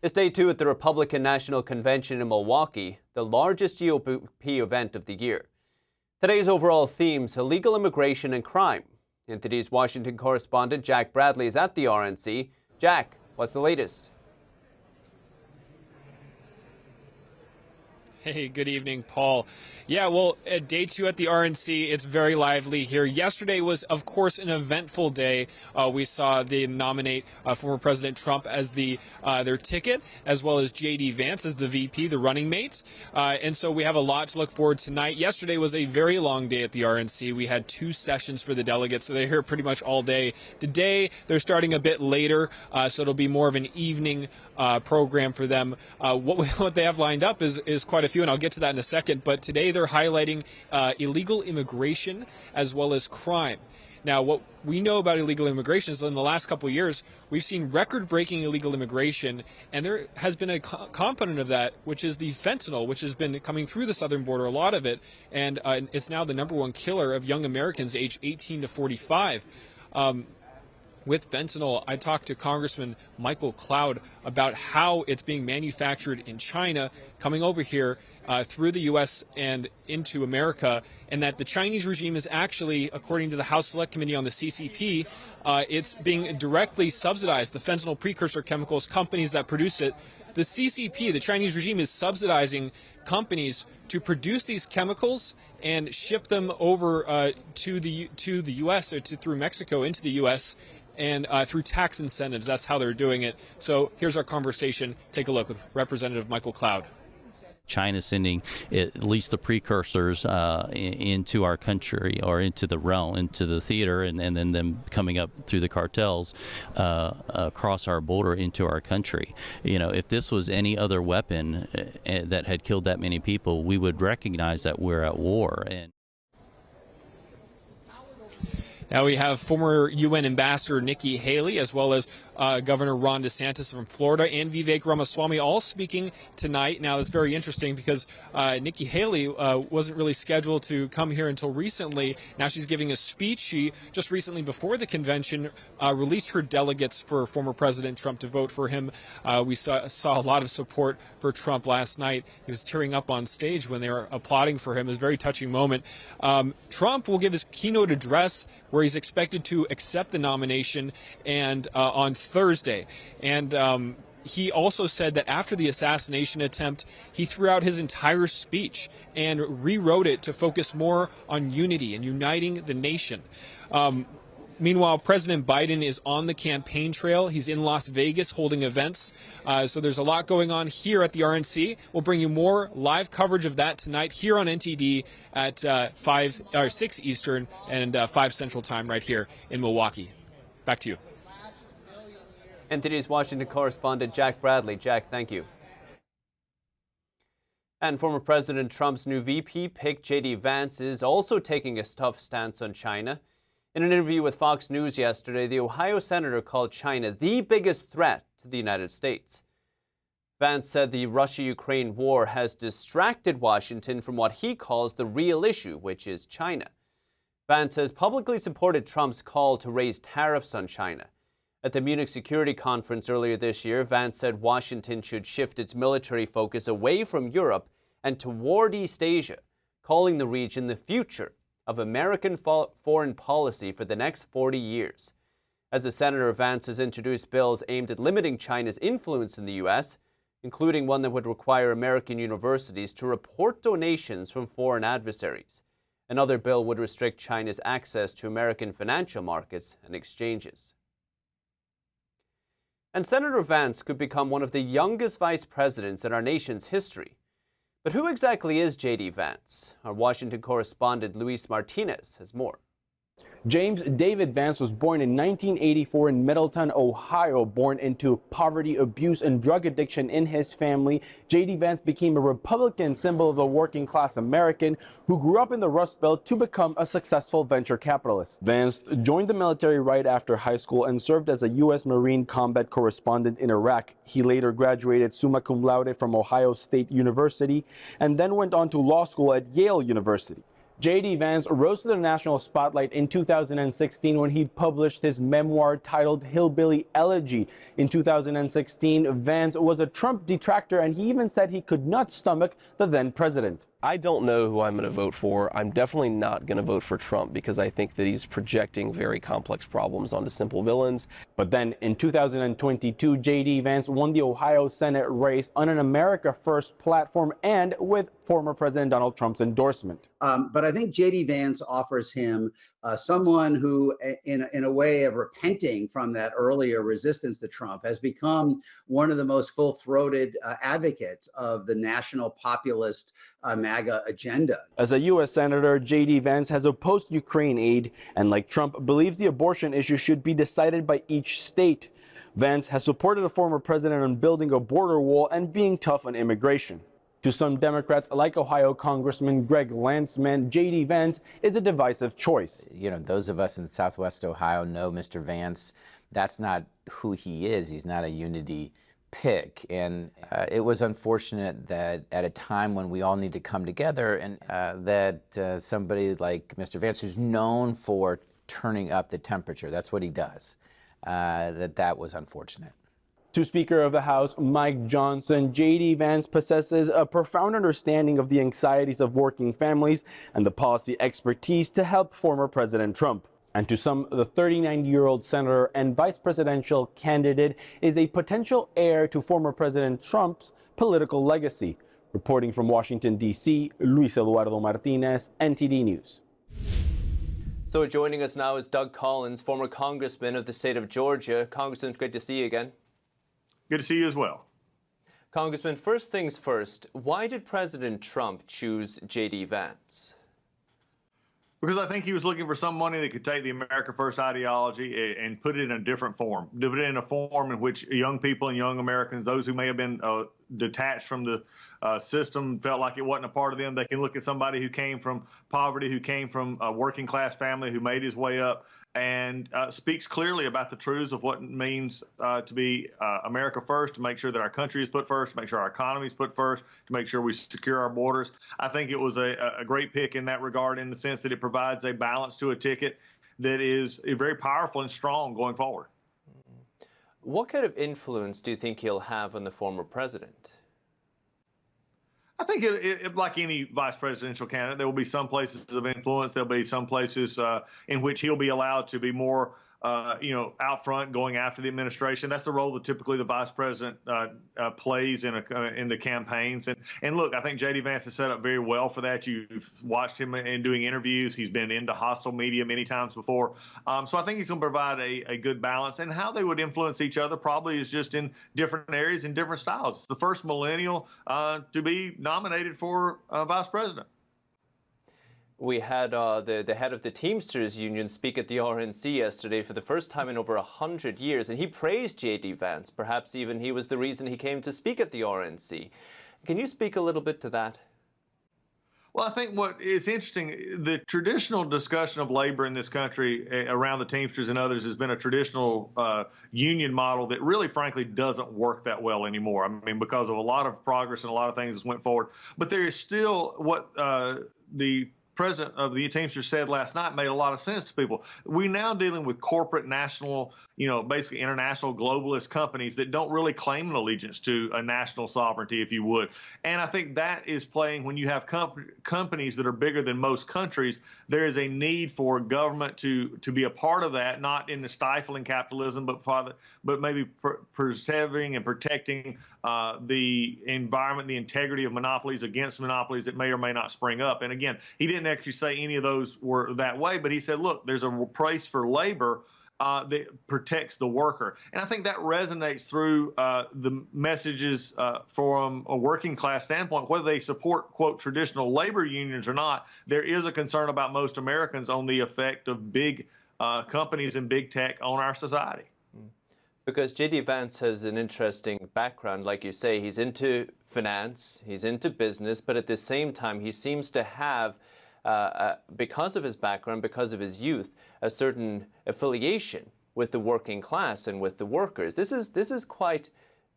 It's day two at the Republican National Convention in Milwaukee, the largest GOP event of the year. Today's overall themes: illegal immigration and crime. NTD's Washington correspondent Jack Bradley is at the RNC. Jack, what's the latest? Hey, good evening, Paul. Yeah, well, at day two at the RNC, it's very lively here. Yesterday was, of course, an eventful day. We saw they nominate former President Trump as their ticket, as well as J.D. Vance as the VP, the running mates. And so we have a lot to look forward to tonight. Yesterday was a very long day at the RNC. We had 2 sessions for the delegates, so they're here pretty much all day. Today, they're starting a bit later, so it'll be more of an evening program for them. What they have lined up is quite a few, and I'll get to that in a second. But today they're highlighting illegal immigration as well as crime. Now, what we know about illegal immigration is in the last couple of years, we've seen record-breaking illegal immigration, and there has been a component of that, which is the fentanyl, which has been coming through the southern border, a lot of it, and it's now the #1 killer of young Americans aged 18 to 45. With fentanyl, I talked to Congressman Michael Cloud about how it's being manufactured in China, coming over here through the U.S. and into America, and that the Chinese regime is actually, according to the House Select Committee on the CCP, it's being directly subsidized. The fentanyl precursor chemicals, companies that produce it, the CCP, the Chinese regime, is subsidizing companies to produce these chemicals and ship them over to the U.S. or through Mexico into the U.S. and through tax incentives. That's how they're doing it. So here's our conversation. Take a look with Representative Michael Cloud. China sending at least the precursors into our country, or into the realm, into the theater, and then them coming up through the cartels across our border into our country. You know, if this was any other weapon that had killed that many people, we would recognize that we're at war. Now we have former UN Ambassador Nikki Haley, as well as Governor Ron DeSantis from Florida, and Vivek Ramaswamy, all speaking tonight. Now that's very interesting because Nikki Haley wasn't really scheduled to come here until recently. Now she's giving a speech. She just recently, before the convention, released her delegates for former President Trump to vote for him. We saw a lot of support for Trump last night. He was tearing up on stage when they were applauding for him. It was a very touching moment. Trump will give his keynote address, where he's expected to accept the nomination and on Thursday. And he also said that after the assassination attempt, he threw out his entire speech and rewrote it to focus more on unity and uniting the nation. Meanwhile, President Biden is on the campaign trail. He's in Las Vegas holding events. So there's a lot going on here at the RNC. We'll bring you more live coverage of that tonight here on NTD at 6 Eastern and 5 Central Time right here in Milwaukee. Back to you. NTD's Washington correspondent Jack Bradley. Jack, thank you. And former President Trump's new VP pick, J.D. Vance, is also taking a tough stance on China. In an interview with Fox News yesterday, the Ohio senator called China the biggest threat to the United States. Vance said the Russia-Ukraine war has distracted Washington from what he calls the real issue, which is China. Vance has publicly supported Trump's call to raise tariffs on China. At the Munich Security Conference earlier this year, Vance said Washington should shift its military focus away from Europe and toward East Asia, calling the region the future of American foreign policy for the next 40 years. As a senator, Vance has introduced bills aimed at limiting China's influence in the U.S., including one that would require American universities to report donations from foreign adversaries. Another bill would restrict China's access to American financial markets and exchanges. And Senator Vance could become one of the youngest vice presidents in our nation's history. But who exactly is J.D. Vance? Our Washington correspondent Luis Martinez has more. James David Vance was born in 1984 in Middletown, Ohio. Born into poverty, abuse, and drug addiction in his family, J.D. Vance became a Republican symbol of the working class American who grew up in the Rust Belt to become a successful venture capitalist. Vance joined the military right after high school and served as a U.S. Marine combat correspondent in Iraq. He later graduated summa cum laude from Ohio State University and then went on to law school at Yale University. J.D. Vance rose to the national spotlight in 2016 when he published his memoir titled Hillbilly Elegy. In 2016, Vance was a Trump detractor, and he even said he could not stomach the then president. I don't know who I'm going to vote for. I'm definitely not going to vote for Trump because I think that he's projecting very complex problems onto simple villains. But then in 2022, J.D. Vance won the Ohio Senate race on an America First platform and with former President Donald Trump's endorsement. But I think J.D. Vance offers him someone who, in a way of repenting from that earlier resistance to Trump, has become one of the most full-throated advocates of the national populist MAGA agenda. As a U.S. Senator, J.D. Vance has opposed Ukraine aid and, like Trump, believes the abortion issue should be decided by each state. Vance has supported a former president on building a border wall and being tough on immigration. To some Democrats, like Ohio Congressman Greg Landsman, J.D. Vance is a divisive choice. You know, those of us in Southwest Ohio know Mr. Vance. That's not who he is. He's not a unity pick. And it was unfortunate that at a time when we all need to come together and that somebody like Mr. Vance, who's known for turning up the temperature, that's what he does, that was unfortunate. To Speaker of the House Mike Johnson, J.D. Vance possesses a profound understanding of the anxieties of working families and the policy expertise to help former President Trump. And to some, the 39-year-old senator and vice presidential candidate is a potential heir to former President Trump's political legacy. Reporting from Washington, D.C., Luis Eduardo Martinez, NTD News. So joining us now is Doug Collins, former congressman of the state of Georgia. Congressman, it's great to see you again. Good to see you as well. Congressman, first things first, why did President Trump choose J.D. Vance? Because I think he was looking for somebody that could take the America First ideology and put it in a different form, put it in a form in which young people and young Americans, those who may have been detached from the system, felt like it wasn't a part of them. They can look at somebody who came from poverty, who came from a working class family, who made his way up, and speaks clearly about the truths of what it means to be America first, to make sure that our country is put first, to make sure our economy is put first, to make sure we secure our borders. I think it was a great pick in that regard, in the sense that it provides a balance to a ticket that is very powerful and strong going forward. What kind of influence do you think he'll have on the former president? I think like any vice presidential candidate, there will be some places of influence. There'll be some places in which he'll be allowed to be more, out front, going after the administration. That's the role that typically the vice president plays in the campaigns. And look, I think J.D. Vance is set up very well for that. You've watched him in doing interviews. He's been into hostile media many times before. So I think he's going to provide a good balance. And how they would influence each other probably is just in different areas and different styles. It's the first millennial to be nominated for vice president. We had the head of the Teamsters Union speak at the RNC yesterday for the first time in over 100 years, and he praised J.D. Vance. Perhaps even he was the reason he came to speak at the RNC. Can you speak a little bit to that? Well, I think what is interesting, the traditional discussion of labor in this country around the Teamsters and others has been a traditional union model that really, frankly, doesn't work that well anymore. I mean, because of a lot of progress and a lot of things that went forward. But there is still what the president of the Teamsters said last night made a lot of sense to people. We're now dealing with corporate, national, basically international globalist companies that don't really claim an allegiance to a national sovereignty, if you would. And I think that is playing, when you have companies that are bigger than most countries, there is a need for government to be a part of that, not in the stifling capitalism, but maybe preserving and protecting the environment, the integrity of monopolies against monopolies that may or may not spring up. And again, he didn't actually say any of those were that way, but he said, look, there's a price for labor that protects the worker. And I think that resonates through the messages from a working class standpoint, whether they support, quote, traditional labor unions or not. There is a concern about most Americans on the effect of big companies and big tech on our society. Because J.D. Vance has an interesting background. Like you say, he's into finance, he's into business, but at the same time, he seems to have, because of his background, because of his youth, a certain affiliation with the working class and with the workers. This is quite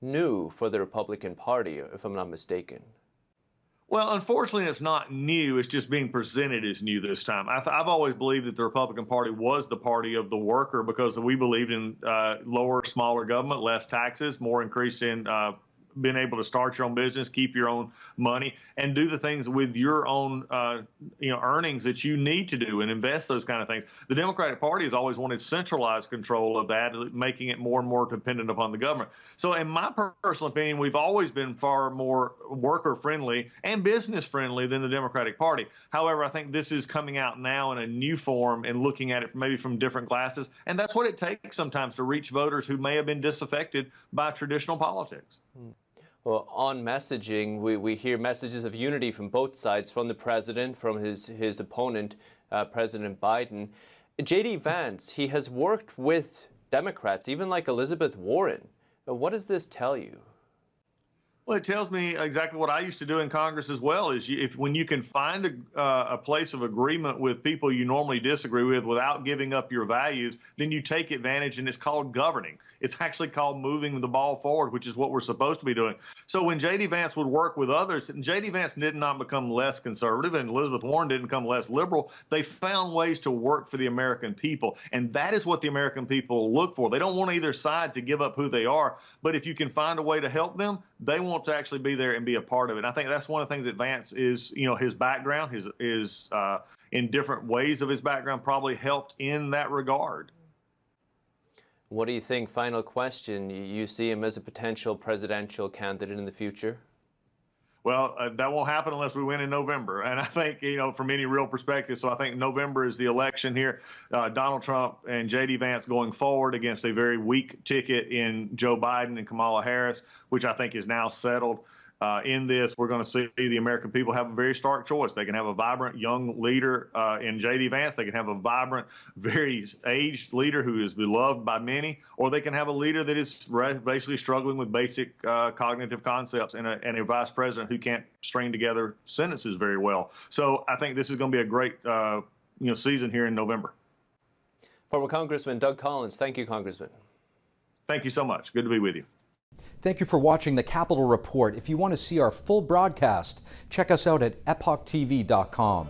new for the Republican Party, if I'm not mistaken. Well, unfortunately, it's not new. It's just being presented as new this time. I've always believed that the Republican Party was the party of the worker because we believed in lower, smaller government, less taxes, more increase in being able to start your own business, keep your own money, and do the things with your own earnings that you need to do and invest those kind of things. The Democratic Party has always wanted centralized control of that, making it more and more dependent upon the government. So in my personal opinion, we've always been far more worker friendly and business friendly than the Democratic Party. However, I think this is coming out now in a new form and looking at it maybe from different glasses. And that's what it takes sometimes to reach voters who may have been disaffected by traditional politics. Well, on messaging, we hear messages of unity from both sides, from the president, from his opponent, President Biden. J.D. Vance, he has worked with Democrats, even like Elizabeth Warren. What does this tell you? Well, it tells me exactly what I used to do in Congress as well, is when you can find a place of agreement with people you normally disagree with without giving up your values, then you take advantage, and it's called governing. It's actually called moving the ball forward, which is what we're supposed to be doing. So when J.D. Vance would work with others, and J.D. Vance did not become less conservative and Elizabeth Warren didn't become less liberal, they found ways to work for the American people. And that is what the American people look for. They don't want either side to give up who they are, but if you can find a way to help them, they want to actually be there and be a part of it. And I think that's one of the things that Vance is, his background, his in different ways of his background probably helped in that regard. What do you think, final question, you see him as a potential presidential candidate in the future? Well, that won't happen unless we win in November. And I think, from any real perspective, so I think November is the election here. Donald Trump and J.D. Vance going forward against a very weak ticket in Joe Biden and Kamala Harris, which I think is now settled. In this, we're going to see the American people have a very stark choice. They can have a vibrant young leader in J.D. Vance. They can have a vibrant, very aged leader who is beloved by many, or they can have a leader that is basically struggling with basic cognitive concepts and a vice president who can't string together sentences very well. So I think this is going to be a great season here in November. Former Congressman Doug Collins. Thank you, Congressman. Thank you so much. Good to be with you. Thank you for watching the Capitol Report. If you want to see our full broadcast, check us out at epochtv.com.